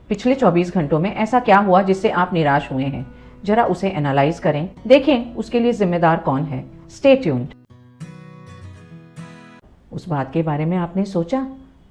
पिछले 24 घंटों में ऐसा क्या हुआ जिससे आप निराश हुए हैं? जरा उसे एनालाइज करें, देखें उसके लिए जिम्मेदार कौन है। Stay tuned. उस बात के बारे में आपने सोचा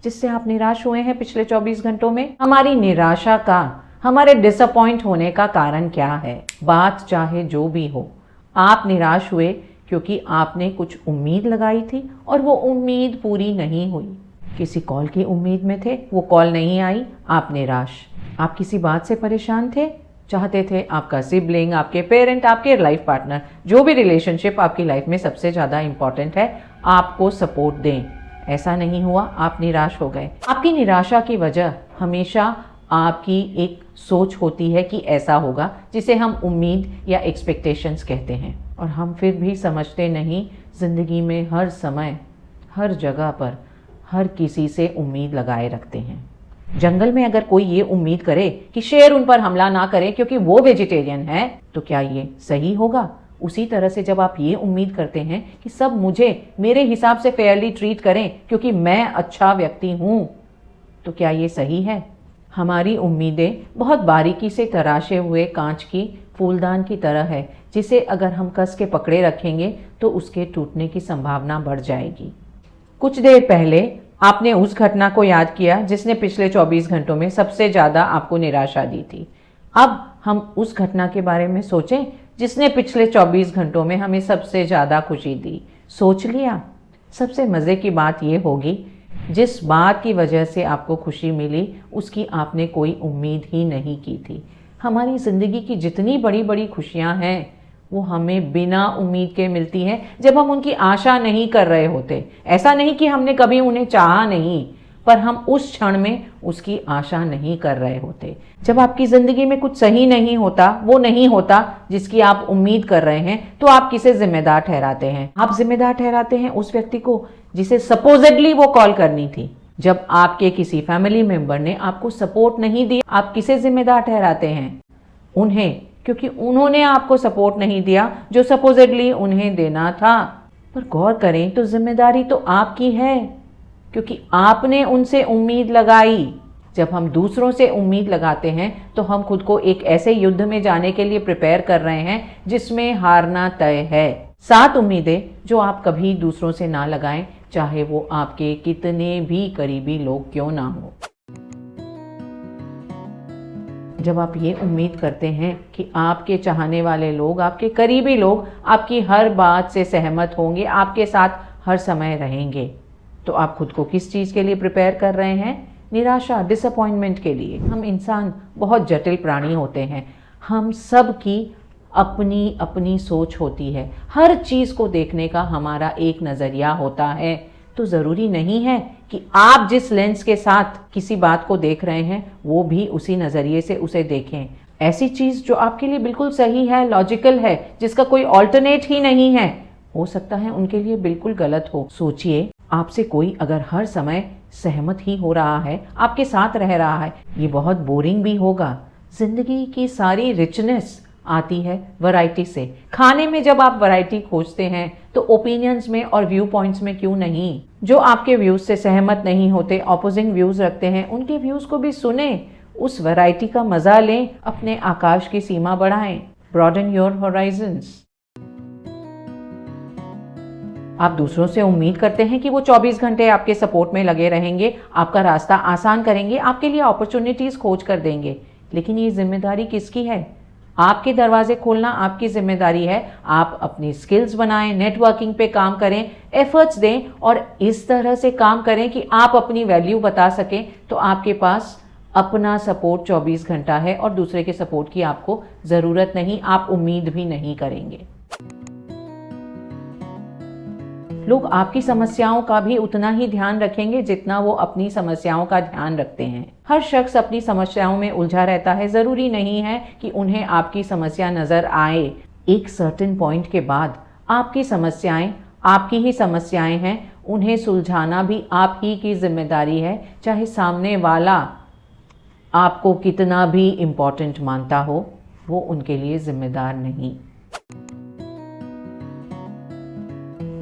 जिससे आप निराश हुए हैं पिछले 24 घंटों में? हमारी निराशा का, हमारे डिसअपॉइंट होने का कारण क्या है? बात चाहे जो भी हो, आप निराश हुए क्योंकि आपने कुछ उम्मीद लगाई थी और वो उम्मीद पूरी नहीं हुई। किसी कॉल की उम्मीद में थे, वो कॉल नहीं आई, आप निराश। आप किसी बात से परेशान थे, चाहते थे आपका सिबलिंग, आपके पेरेंट, आपके लाइफ पार्टनर, जो भी रिलेशनशिप आपकी लाइफ में सबसे ज़्यादा इंपॉर्टेंट है, आपको सपोर्ट दें। ऐसा नहीं हुआ, आप निराश हो गए। आपकी निराशा की वजह हमेशा आपकी एक सोच होती है कि ऐसा होगा, जिसे हम उम्मीद या एक्सपेक्टेशंस कहते हैं। और हम फिर भी समझते नहीं, ज़िंदगी में हर समय, हर जगह पर हर किसी से उम्मीद लगाए रखते हैं। जंगल में अगर कोई ये उम्मीद करे कि शेर उन पर हमला ना करे क्योंकि वो वेजिटेरियन है, तो क्या ये सही होगा? उसी तरह से जब आप ये उम्मीद करते हैं कि सब मुझे मेरे हिसाब से फेयरली ट्रीट करें क्योंकि मैं अच्छा व्यक्ति हूँ, तो क्या ये सही है? हमारी उम्मीदें बहुत बारीकी से तराशे हुए कांच की फूलदान की तरह है, जिसे अगर हम कस के पकड़े रखेंगे तो उसके टूटने की संभावना बढ़ जाएगी। कुछ देर पहले आपने उस घटना को याद किया जिसने पिछले 24 घंटों में सबसे ज़्यादा आपको निराशा दी थी। अब हम उस घटना के बारे में सोचें जिसने पिछले 24 घंटों में हमें सबसे ज़्यादा खुशी दी। सोच लिया? सबसे मज़े की बात यह होगी, जिस बात की वजह से आपको खुशी मिली उसकी आपने कोई उम्मीद ही नहीं की थी। हमारी ज़िंदगी की जितनी बड़ी बड़ी खुशियाँ हैं वो हमें बिना उम्मीद के मिलती हैं, जब हम उनकी आशा नहीं कर रहे होते। ऐसा नहीं कि हमने कभी उन्हें चाहा नहीं, पर हम उस क्षण में उसकी आशा नहीं कर रहे होते। जब आपकी ज़िंदगी में कुछ सही नहीं होता, वो नहीं होता जिसकी आप उम्मीद कर रहे हैं, तो आप किसे जिम्मेदार ठहराते हैं? आप जिम्मेदार ठहराते हैं उस व्यक्ति को जिसे सपोजेडली वो कॉल करनी थी। जब आपके किसी फैमिली मेंबर ने आपको सपोर्ट नहीं दिया, आप किसे जिम्मेदार ठहराते हैं? उन्हें, क्योंकि उन्होंने आपको सपोर्ट नहीं दिया जो सपोजेडली उन्हें देना था। पर गौर करें तो जिम्मेदारी तो आपकी है, क्योंकि आपने उनसे उम्मीद लगाई। जब हम दूसरों से उम्मीद लगाते हैं तो हम खुद को एक ऐसे युद्ध में जाने के लिए प्रिपेयर कर रहे हैं जिसमें हारना तय है। 7 उम्मीदें जो आप कभी दूसरों से ना लगाएं, चाहे वो आपके कितने भी करीबी लोग क्यों ना हो। जब आप ये उम्मीद करते हैं कि आपके चाहने वाले लोग, आपके करीबी लोग आपकी हर बात से सहमत होंगे, आपके साथ हर समय रहेंगे, तो आप खुद को किस चीज़ के लिए प्रिपेयर कर रहे हैं? निराशा, डिसअपॉइंटमेंट के लिए। हम इंसान बहुत जटिल प्राणी होते हैं। हम सब की अपनी अपनी सोच होती है। हर चीज़ को देखने का हमारा एक नज़रिया होता है। तो ज़रूरी नहीं है कि आप जिस लेंस के साथ किसी बात को देख रहे हैं वो भी उसी नज़रिए से उसे देखें। ऐसी चीज़ जो आपके लिए बिल्कुल सही है, लॉजिकल है, जिसका कोई ऑल्टरनेट ही नहीं है, हो सकता है उनके लिए बिल्कुल गलत हो। सोचिए, आपसे कोई अगर हर समय सहमत ही हो रहा है, आपके साथ रह रहा है, ये बहुत बोरिंग भी होगा। जिंदगी की सारी रिचनेस आती है वैरायटी से। खाने में जब आप वैरायटी खोजते हैं तो ओपिनियंस में और व्यू पॉइंट्स में क्यों नहीं? जो आपके व्यूज से सहमत नहीं होते, ऑपोजिंग व्यूज रखते हैं, उनके व्यूज को भी सुने, उस वैरायटी का मजा लें, अपने आकाश की सीमा बढ़ाएं। Broaden your horizons. आप दूसरों से उम्मीद करते हैं कि वो 24 घंटे आपके सपोर्ट में लगे रहेंगे, आपका रास्ता आसान करेंगे, आपके लिए अपॉर्चुनिटीज खोज कर देंगे। लेकिन ये जिम्मेदारी किसकी है? आपके दरवाजे खोलना आपकी जिम्मेदारी है। आप अपनी स्किल्स बनाएं, नेटवर्किंग पे काम करें, एफर्ट्स दें और इस तरह से काम करें कि आप अपनी वैल्यू बता सकें। तो आपके पास अपना सपोर्ट 24 घंटा है और दूसरे के सपोर्ट की आपको ज़रूरत नहीं, आप उम्मीद भी नहीं करेंगे। लोग आपकी समस्याओं का भी उतना ही ध्यान रखेंगे जितना वो अपनी समस्याओं का ध्यान रखते हैं। हर शख्स अपनी समस्याओं में उलझा रहता है। ज़रूरी नहीं है कि उन्हें आपकी समस्या नज़र आए। एक सर्टेन पॉइंट के बाद आपकी समस्याएं आपकी ही समस्याएं हैं, उन्हें सुलझाना भी आप ही की जिम्मेदारी है, चाहे सामने वाला आपको कितना भी इम्पोर्टेंट मानता हो, वो उनके लिए जिम्मेदार नहीं।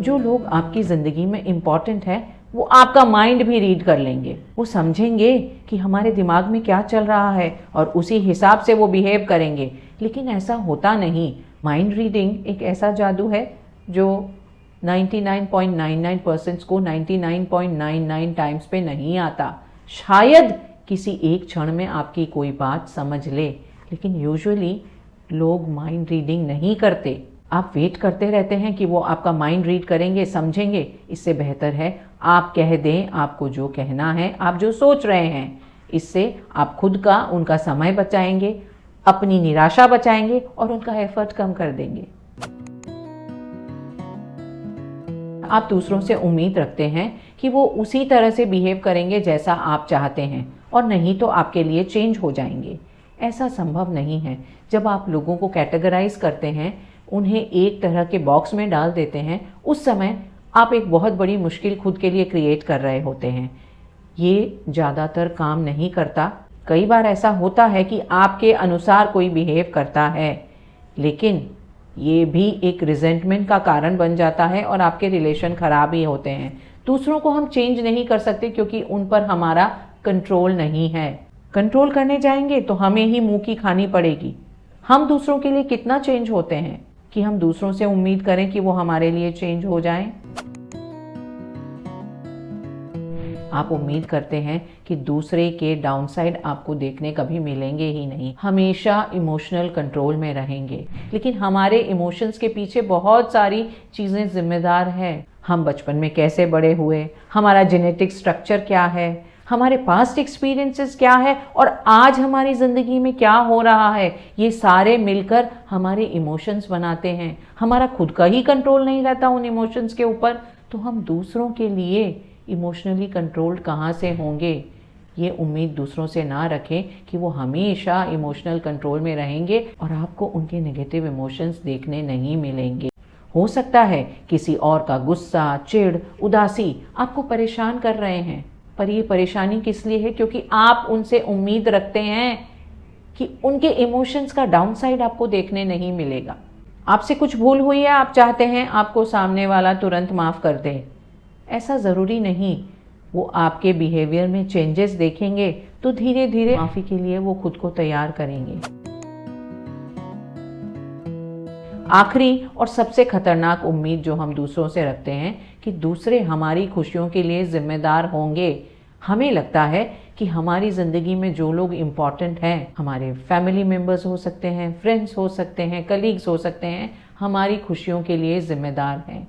जो लोग आपकी ज़िंदगी में इम्पॉर्टेंट है वो आपका माइंड भी रीड कर लेंगे। वो समझेंगे कि हमारे दिमाग में क्या चल रहा है और उसी हिसाब से वो बिहेव करेंगे। लेकिन ऐसा होता नहीं। माइंड रीडिंग एक ऐसा जादू है जो 99.99% को 99.99 टाइम्स पे नहीं आता। शायद किसी एक क्षण में आपकी कोई बात समझ ले, लेकिन यूजुअली लोग माइंड रीडिंग नहीं करते। आप वेट करते रहते हैं कि वो आपका माइंड रीड करेंगे, समझेंगे। इससे बेहतर है आप कह दें आपको जो कहना है, आप जो सोच रहे हैं। इससे आप खुद का उनका समय बचाएंगे, अपनी निराशा बचाएंगे और उनका एफर्ट कम कर देंगे। आप दूसरों से उम्मीद रखते हैं कि वो उसी तरह से बिहेव करेंगे जैसा आप चाहते हैं, और नहीं तो आपके लिए चेंज हो जाएंगे। ऐसा संभव नहीं है। जब आप लोगों को कैटेगराइज करते हैं, उन्हें एक तरह के बॉक्स में डाल देते हैं, उस समय आप एक बहुत बड़ी मुश्किल खुद के लिए क्रिएट कर रहे होते हैं। ये ज़्यादातर काम नहीं करता। कई बार ऐसा होता है कि आपके अनुसार कोई बिहेव करता है, लेकिन ये भी एक रिजेंटमेंट का कारण बन जाता है और आपके रिलेशन खराब ही होते हैं। दूसरों को हम चेंज नहीं कर सकते क्योंकि उन पर हमारा कंट्रोल नहीं है। कंट्रोल करने जाएंगे तो हमें ही मुंह की खानी पड़ेगी। हम दूसरों के लिए कितना चेंज होते हैं कि हम दूसरों से उम्मीद करें कि वो हमारे लिए चेंज हो जाएं। आप उम्मीद करते हैं कि दूसरे के डाउनसाइड आपको देखने कभी मिलेंगे ही नहीं, हमेशा इमोशनल कंट्रोल में रहेंगे। लेकिन हमारे इमोशंस के पीछे बहुत सारी चीज़ें जिम्मेदार हैं। हम बचपन में कैसे बड़े हुए, हमारा जेनेटिक स्ट्रक्चर क्या है, हमारे पास्ट एक्सपीरियंसेस क्या है और आज हमारी ज़िंदगी में क्या हो रहा है, ये सारे मिलकर हमारे इमोशंस बनाते हैं। हमारा खुद का ही कंट्रोल नहीं रहता उन इमोशंस के ऊपर, तो हम दूसरों के लिए इमोशनली कंट्रोल्ड कहाँ से होंगे। ये उम्मीद दूसरों से ना रखें कि वो हमेशा इमोशनल कंट्रोल में रहेंगे और आपको उनके नेगेटिव इमोशंस देखने नहीं मिलेंगे। हो सकता है किसी और का गुस्सा, चिढ़, उदासी आपको परेशान कर रहे हैं, पर ये परेशानी किस लिए है? क्योंकि आप उनसे उम्मीद रखते हैं कि उनके इमोशंस का डाउनसाइड आपको देखने नहीं मिलेगा। आपसे कुछ भूल हुई है, आप चाहते हैं आपको सामने वाला तुरंत माफ़ कर दे। ऐसा ज़रूरी नहीं। वो आपके बिहेवियर में चेंजेस देखेंगे तो धीरे धीरे माफ़ी के लिए वो खुद को तैयार करेंगे। आखिरी और सबसे खतरनाक उम्मीद जो हम दूसरों से रखते हैं कि दूसरे हमारी खुशियों के लिए जिम्मेदार होंगे। हमें लगता है कि हमारी ज़िंदगी में जो लोग इम्पॉर्टेंट हैं, हमारे फैमिली मेम्बर्स हो सकते हैं, फ्रेंड्स हो सकते हैं, कलीग्स हो सकते हैं, हमारी खुशियों के लिए ज़िम्मेदार हैं।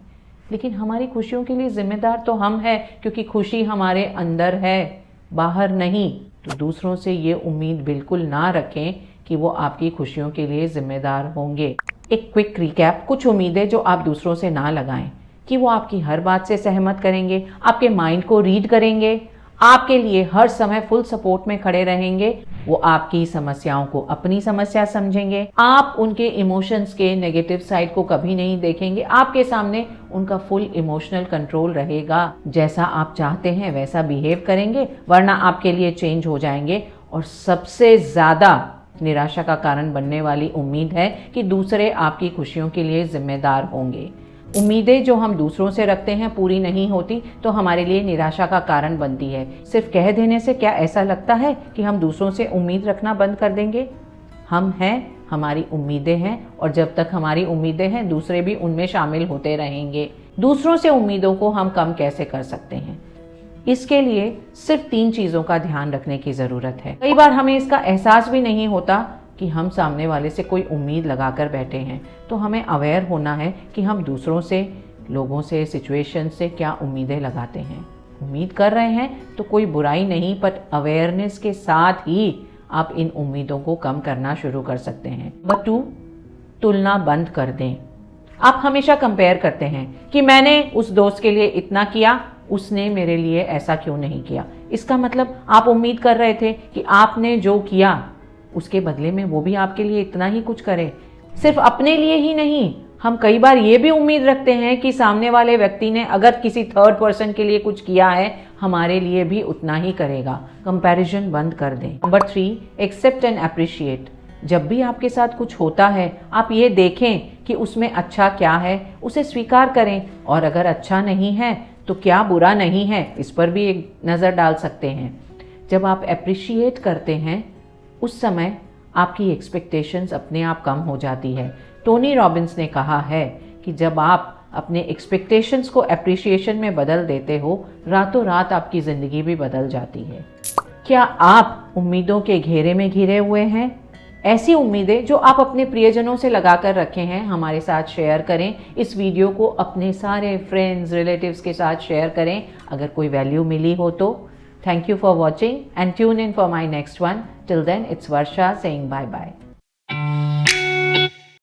लेकिन हमारी खुशियों के लिए ज़िम्मेदार तो हम हैं, क्योंकि खुशी हमारे अंदर है, बाहर नहीं। तो दूसरों से ये उम्मीद बिल्कुल ना रखें कि वो आपकी खुशियों के लिए ज़िम्मेदार होंगे। एक क्विक रिकैप, कुछ उम्मीदें जो आप दूसरों से ना लगाएं कि वो आपकी हर बात से सहमत करेंगे, आपके माइंड को रीड करेंगे, आपके लिए हर समय फुल सपोर्ट में खड़े रहेंगे, वो आपकी समस्याओं को अपनी समस्या समझेंगे, आप उनके इमोशंस के नेगेटिव साइड को कभी नहीं देखेंगे, आपके सामने उनका फुल इमोशनल कंट्रोल रहेगा। जैसा आप चाहते हैं वैसा बिहेव करेंगे, वरना आपके लिए चेंज हो जाएंगे। और सबसे ज़्यादा निराशा का कारण बनने वाली उम्मीद है कि दूसरे आपकी खुशियों के लिए जिम्मेदार होंगे। उम्मीदें जो हम दूसरों से रखते हैं पूरी नहीं होती तो हमारे लिए निराशा का कारण बनती है। सिर्फ कह देने से क्या ऐसा लगता है कि हम दूसरों से उम्मीद रखना बंद कर देंगे? हम हैं, हमारी उम्मीदें हैं, और जब तक हमारी उम्मीदें हैं दूसरे भी उनमें शामिल होते रहेंगे। दूसरों से उम्मीदों को हम कम कैसे कर सकते हैं? इसके लिए सिर्फ 3 चीज़ों का ध्यान रखने की ज़रूरत है। कई बार हमें इसका एहसास भी नहीं होता कि हम सामने वाले से कोई उम्मीद लगाकर बैठे हैं। तो हमें अवेयर होना है कि हम दूसरों से, लोगों से, सिचुएशन से क्या उम्मीदें लगाते हैं। उम्मीद कर रहे हैं तो कोई बुराई नहीं, पर अवेयरनेस के साथ ही आप इन उम्मीदों को कम करना शुरू कर सकते हैं। नंबर 2, तुलना बंद कर दें। आप हमेशा कंपेयर करते हैं कि मैंने उस दोस्त के लिए इतना किया, उसने मेरे लिए ऐसा क्यों नहीं किया। इसका मतलब आप उम्मीद कर रहे थे कि आपने जो किया उसके बदले में वो भी आपके लिए इतना ही कुछ करे। सिर्फ अपने लिए ही नहीं, हम कई बार ये भी उम्मीद रखते हैं कि सामने वाले व्यक्ति ने अगर किसी थर्ड पर्सन के लिए कुछ किया है, हमारे लिए भी उतना ही करेगा। कंपैरिजन बंद कर दें। Number 3, accept and appreciate. जब भी आपके साथ कुछ होता है, आप ये देखें कि उसमें अच्छा क्या है, उसे स्वीकार करें, और अगर अच्छा नहीं है तो क्या बुरा नहीं है, इस पर भी एक नज़र डाल सकते हैं। जब आप अप्रिशिएट करते हैं उस समय आपकी एक्सपेक्टेशंस अपने आप कम हो जाती है। टोनी रॉबिन्स ने कहा है कि जब आप अपने एक्सपेक्टेशंस को अप्रिशिएशन में बदल देते हो, रातों रात आपकी ज़िंदगी भी बदल जाती है। क्या आप उम्मीदों के घेरे में घिरे हुए हैं? ऐसी उम्मीदें जो आप अपने प्रियजनों से लगा कर रखे हैं, हमारे साथ शेयर करें। इस वीडियो को अपने सारे फ्रेंड्स, रिलेटिव्स के साथ शेयर करें अगर कोई वैल्यू मिली हो तो। Thank you for watching and tune in for my next one. Till then, it's Varsha saying bye-bye.